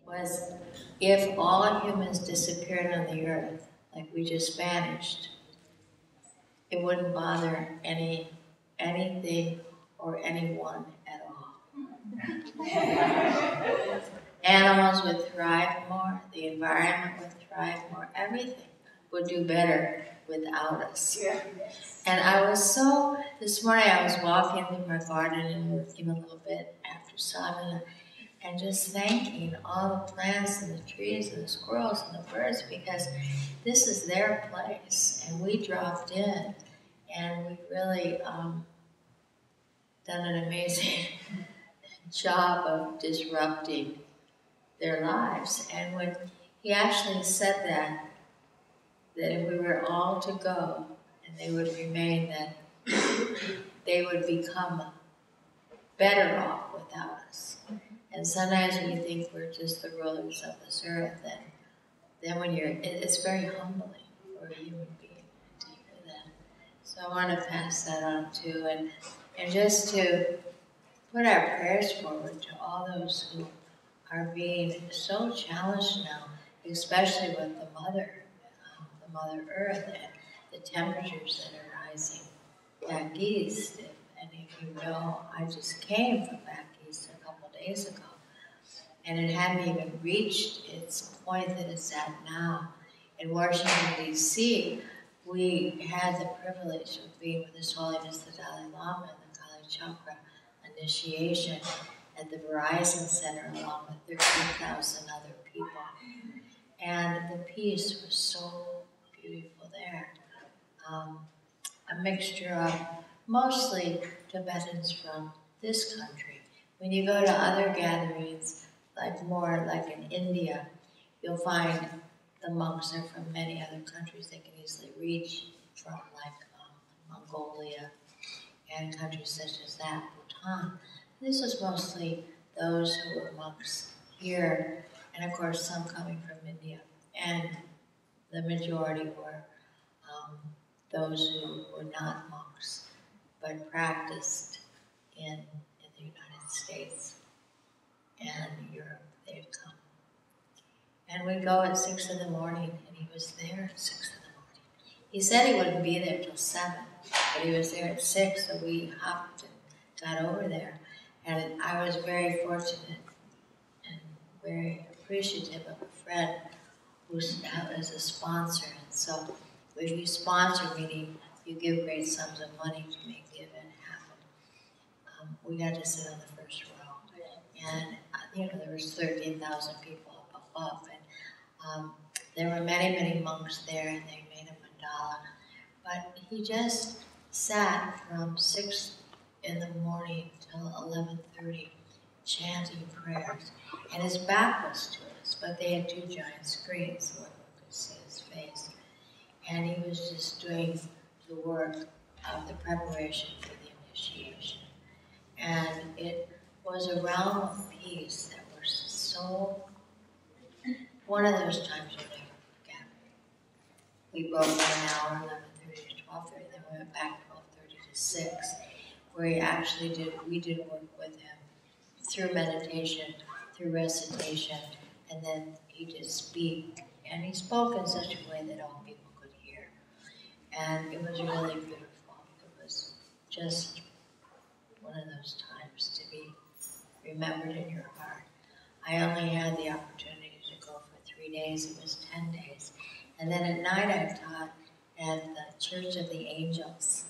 was if all humans disappeared on the earth, like we just vanished, it wouldn't bother anything or anyone at all. Animals would thrive more, the environment would thrive more, everything would do better without us. Yeah. And I was this morning I was walking through my garden and working a little bit after sun and just thanking all the plants and the trees and the squirrels and the birds, because this is their place and we dropped in and we really done an amazing job of disrupting their lives. And when he actually said that if we were all to go and they would remain, that they would become better off without us. And sometimes we think we're just the rulers of this earth, and then when it's very humbling for a human being to hear that. So I want to pass that on too, and just to put our prayers forward to all those who are being so challenged now, especially with the Mother Earth and the temperatures that are rising back east. And if you know, I just came from back east a couple days ago, and it hadn't even reached its point that it's at now. In Washington, D.C., we had the privilege of being with His Holiness the Dalai Lama and the Kali Chakra initiation at the Verizon Center along with 13,000 other people. And the peace was so beautiful there. A mixture of mostly Tibetans from this country. When you go to other gatherings, more like in India, you'll find the monks are from many other countries. They can easily reach from Mongolia and countries such as that, Bhutan. This was mostly those who were monks here, and of course some coming from India. And the majority were those who were not monks, but practiced in the United States and Europe. They'd come. And we'd go at 6 in the morning, and he was there at 6 in the morning. He said he wouldn't be there till 7, but he was there at 6, so we hopped and got over there. And I was very fortunate and very appreciative of a friend who was a sponsor. And so when you sponsor, meaning you give great sums of money to make the event happen, we got to sit on the first row. And, there was 13,000 people up above. And there were many, many monks there, and they made a mandala. But he just sat from 6 in the morning till 11:30, chanting prayers. And his back was to us, but they had 2 giant screens so everyone could see his face. And he was just doing the work of the preparation for the initiation. And it was a realm of peace that was so, one of those times you'll never forget. We broke for an hour, 11:30 to 12:30, then we went back 12:30 to 6, where we did work with him through meditation, through recitation, and then he did speak. And he spoke in such a way that all people could hear. And it was really beautiful. It was just one of those times to be remembered in your heart. I only had the opportunity to go for 3 days. It was 10 days. And then at night I taught at the Church of the Angels,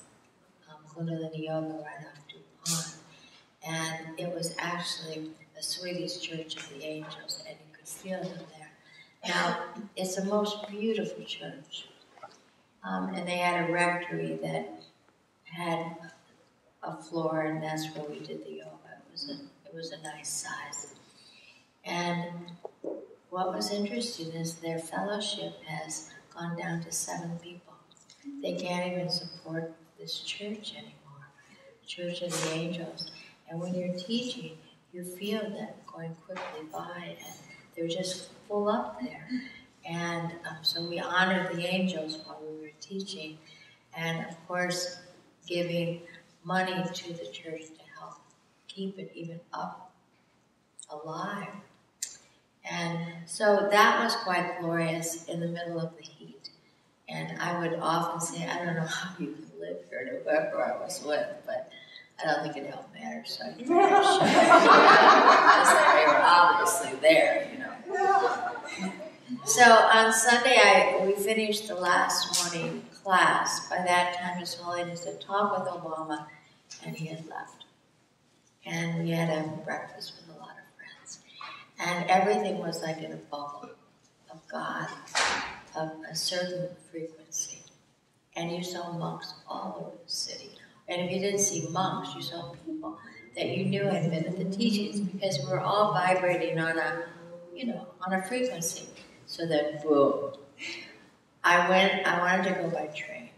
Kundalini Yoga right off DuPont. And it was actually the sweetest Church of the Angels, and you could feel them there. Now, it's the most beautiful church. And they had a rectory that had a floor, and that's where we did the yoga. It was a nice size. And what was interesting is their fellowship has gone down to 7 people. They can't even support this church anymore, Church of the Angels. And when you're teaching, you feel them going quickly by, and they're just full up there. And so we honored the angels while we were teaching, and of course giving money to the church to help keep it even up, alive. And so that was quite glorious in the middle of the heat. And I would often say, I don't know how you can live here, to whoever I was with, but I don't think it helped matter, so I because they were obviously there, you know. So on Sunday, we finished the last morning class. By that time, His Holiness had talked with Obama, and he had left. And we had a breakfast with a lot of friends. And everything was like in a bubble of God, of a certain frequency. And you saw monks all over the city. And if you didn't see monks, you saw people that you knew had been at the teachings, because we were all vibrating on a, on a frequency. So that, boom. I wanted to go by train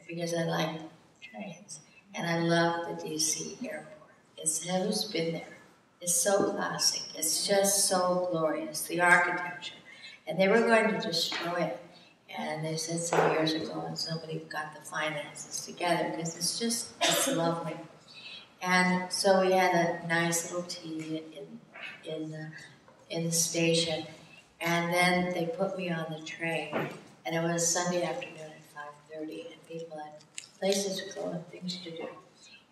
because I like trains. And I love the DC airport. Who's been there? It's so classic. It's just so glorious, the architecture. And they were going to destroy it. And they said some years ago, and somebody got the finances together, because it's lovely. And so we had a nice little tea in the station. And then they put me on the train. And it was Sunday afternoon at 5:30, and people had places to go and things to do.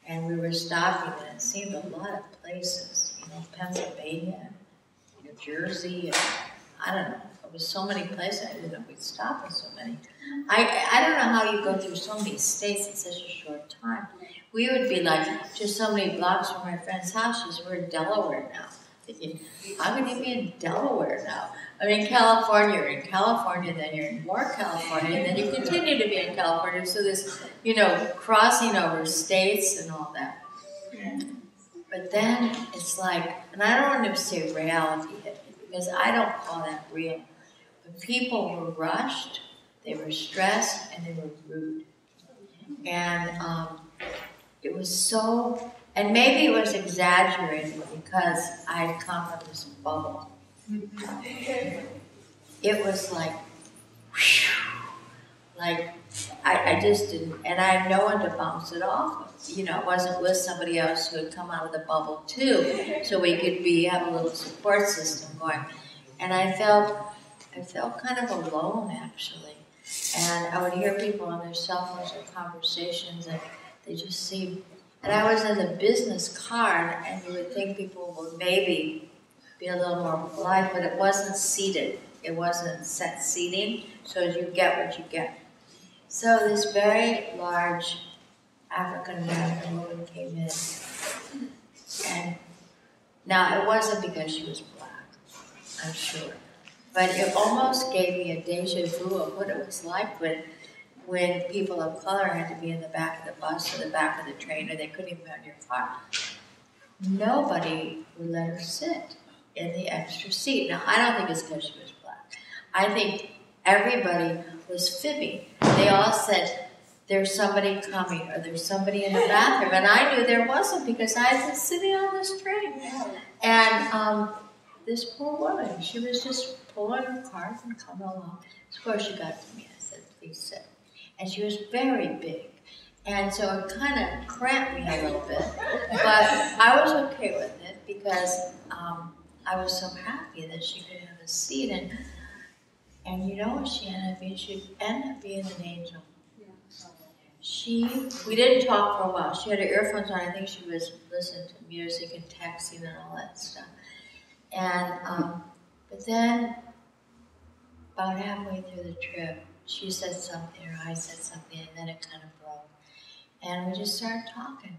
And we were stopping, and it seemed a lot of places, Pennsylvania, New Jersey, and I don't know. There was so many places. I didn't know we'd stop in so many. I don't know how you go through so many states in such a short time. We would be like just so many blocks from my friend's house. She said, we're in Delaware now. Thinking, how can you be in Delaware now? I mean, California, you're in California, then you're in more California, and then you continue to be in California. So this, crossing over states and all that. But then it's like, and I don't want to say reality hit me, because I don't call that real. But people were rushed, they were stressed, and they were rude. And it was so, and maybe it was exaggerated because I had come from this bubble. It was like, whew, like I just didn't, and I had no one to bounce it off of. I wasn't with somebody else who had come out of the bubble too, so we could have a little support system going. And I felt kind of alone, actually. And I would hear people on their cell phones or conversations, and they just seemed, and I was in the business card, and you would think people would maybe be a little more polite, but it wasn't seated. It wasn't set seating, so you get what you get. So this very large African-American woman came in, and now it wasn't because she was black, I'm sure, but it almost gave me a deja vu of what it was like when people of color had to be in the back of the bus or the back of the train, or they couldn't even be on your car. Nobody would let her sit in the extra seat. Now, I don't think it's because she was black. I think everybody was fibbing. They all said, there's somebody coming, or there's somebody in the bathroom. And I knew there wasn't, because I had been sitting on this train. And this poor woman, she was just pulling her cart and coming along. Of course, she got to me. I said, please sit. And she was very big. And so it kind of cramped me a little bit. But I was okay with it, because I was so happy that she could have a seat. And you know what she ended up being? She ended up being an angel. We didn't talk for a while. She had her earphones on. I think she was listening to music and texting and all that stuff. And but then, about halfway through the trip, she said something, or I said something, and then it kind of broke. And we just started talking.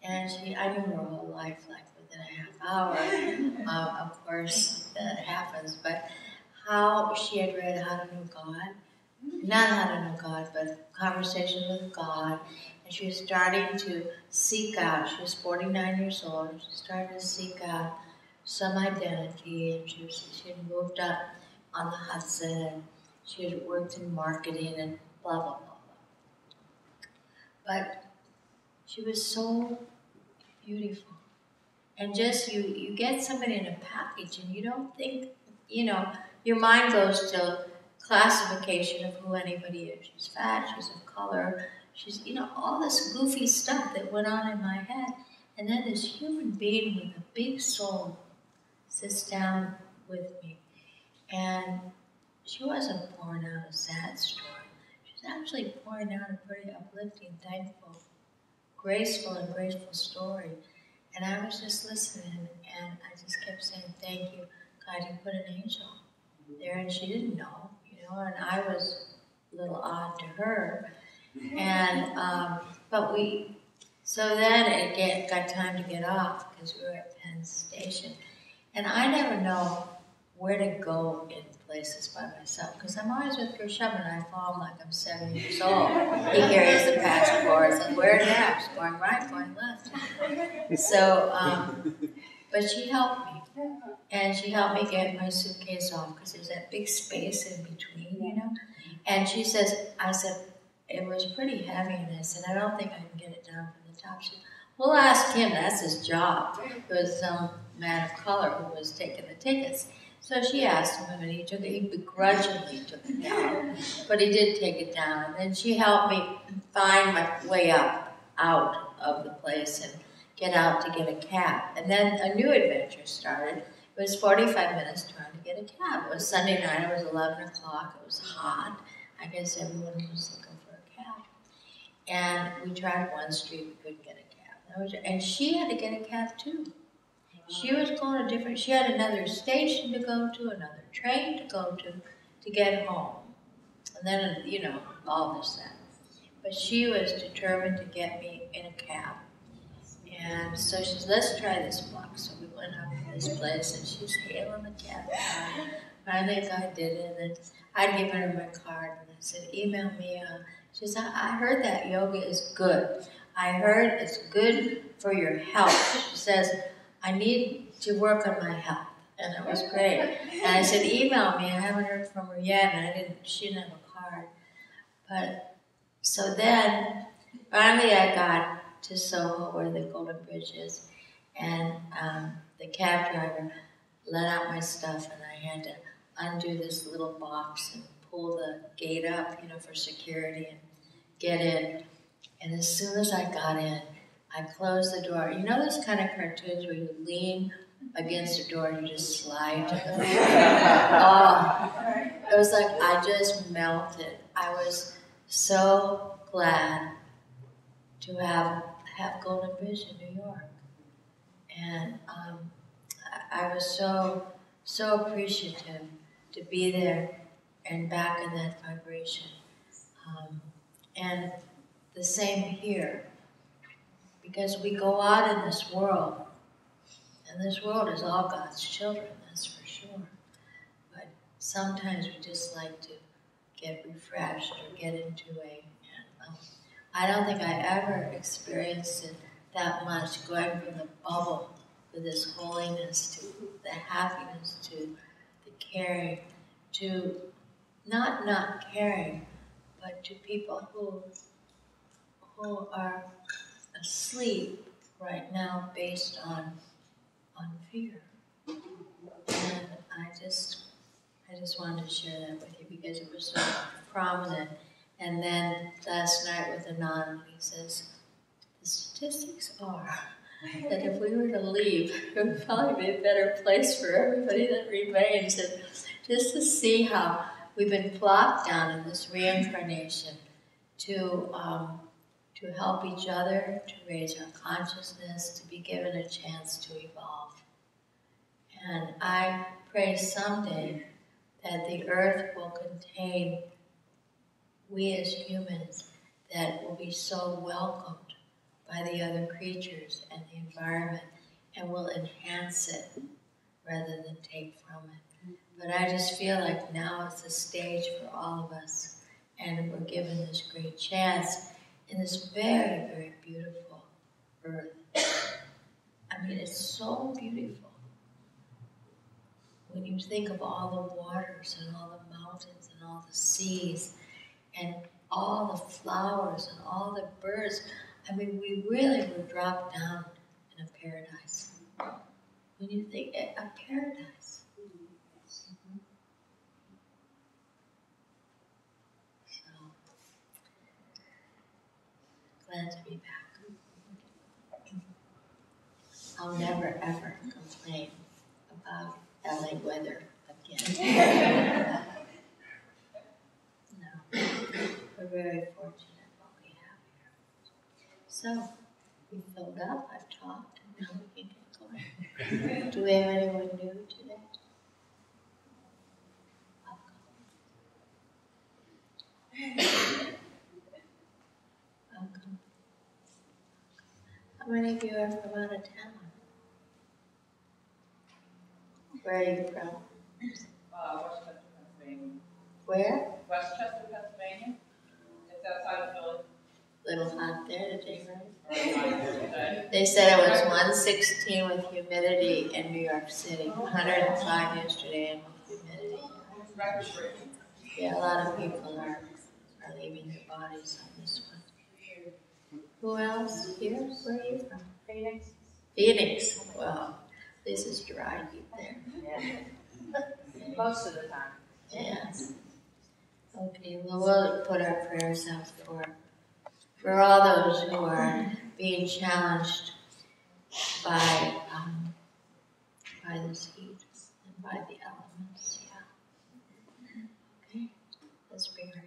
And I knew her whole life, like within a half hour. Of course, that happens. But how she had read How to Know God. Not How to Know God, but Conversations with God. And she was starting to seek out. She was 49 years old. And she started to seek out some identity. And she had moved up on the Hudson. And she had worked in marketing and blah, blah, blah, blah. But she was so beautiful. And just you get somebody in a package, and you don't think, your mind goes to classification of who anybody is. She's fat, she's of color, she's, all this goofy stuff that went on in my head. And then this human being with a big soul sits down with me. And she wasn't pouring out a sad story. She was actually pouring out a pretty uplifting, thankful, graceful and grateful story. And I was just listening, and I just kept saying, thank you, God, you put an angel there, and she didn't know, and I was a little odd to her. And, so then it got time to get off, because we were at Penn Station. And I never know where to go in places by myself, because I'm always with Gershom, and I fall like I'm 7 years old. He carries the passport, and where next? Going right, going left. So, but she helped me. And she helped me get my suitcase off, because there's that big space in between, And she says, I said, it was pretty heavy, and I said, I don't think I can get it down from the top. She said, we'll ask him, that's his job. It was some man of color who was taking the tickets. So she asked him, and he took it. He begrudgingly took it down, but he did take it down. And then she helped me find my way out of the place and get out to get a cab. And then a new adventure started. It was 45 minutes trying to get a cab. It was Sunday night. It was 11 o'clock. It was hot. I guess everyone was looking for a cab. And we tried one street. We couldn't get a cab. And she had to get a cab, too. She was going to she had another station to go to, another train to go to get home. And then, all this that. But she was determined to get me in a cab. And so she said, let's try this block. So we went up to this place, and she's hailing the cab. Finally, a guy did it, and then I'd given her my card, and I said, email me. She said, I heard that yoga is good. I heard it's good for your health. She says, I need to work on my health. And it was great. And I said, email me. I haven't heard from her yet, and she didn't have a card. But, so then, finally I got to Soho, where the Golden Bridge is, and the cab driver let out my stuff, and I had to undo this little box and pull the gate up, for security, and get in. And as soon as I got in, I closed the door. You know those kind of cartoons where you lean against the door and you just slide to the floor? Oh, it was like I just melted. I was so glad to have Golden Bridge in New York. And I was so appreciative to be there and back in that vibration. And the same here. Because we go out in this world, and this world is all God's children, that's for sure. But sometimes we just like to get refreshed or get into I don't think I ever experienced it that much, going from the bubble to this holiness, to the happiness, to the caring, to not caring, but to people who are asleep right now based on fear. And I just wanted to share that with you because it was so prominent. And then last night with Anand, he says, the statistics are that if we were to leave, it would probably be a better place for everybody that remains. And just to see how we've been plopped down in this reincarnation to help each other, to raise our consciousness, to be given a chance to evolve. And I pray someday that the earth will contain we as humans that will be so welcomed by the other creatures and the environment and will enhance it rather than take from it. But I just feel like now is the stage for all of us, and we're given this great chance in this very, very beautiful earth. I mean, it's so beautiful. When you think of all the waters and all the mountains and all the seas and all the flowers and all the birds, I mean, we really were dropped down in a paradise. When you think, a paradise. Mm-hmm. So, glad to be back. I'll never, ever complain about LA weather again. No, we're very fortunate what we have here. So, we filled up, I've talked, and now we can get going. Do we have anyone new today? Welcome. How many of you are from out of town? Where are you from? Westchester, Pennsylvania. Where? Westchester, Pennsylvania. It's outside of Philly. Little hot there today, right? Today. They said it was 116 with humidity in New York City, 105 yesterday and with humidity. Record-breaking. Yeah, a lot of people are leaving their bodies on this one. Who else here? Where are you from? Phoenix. Phoenix. Well, this is dry heat there. Yeah. Most of the time. Yes. Okay, well, we'll put our prayers out for all those who are being challenged by this heat and by the elements. Yeah. Okay, let's bring our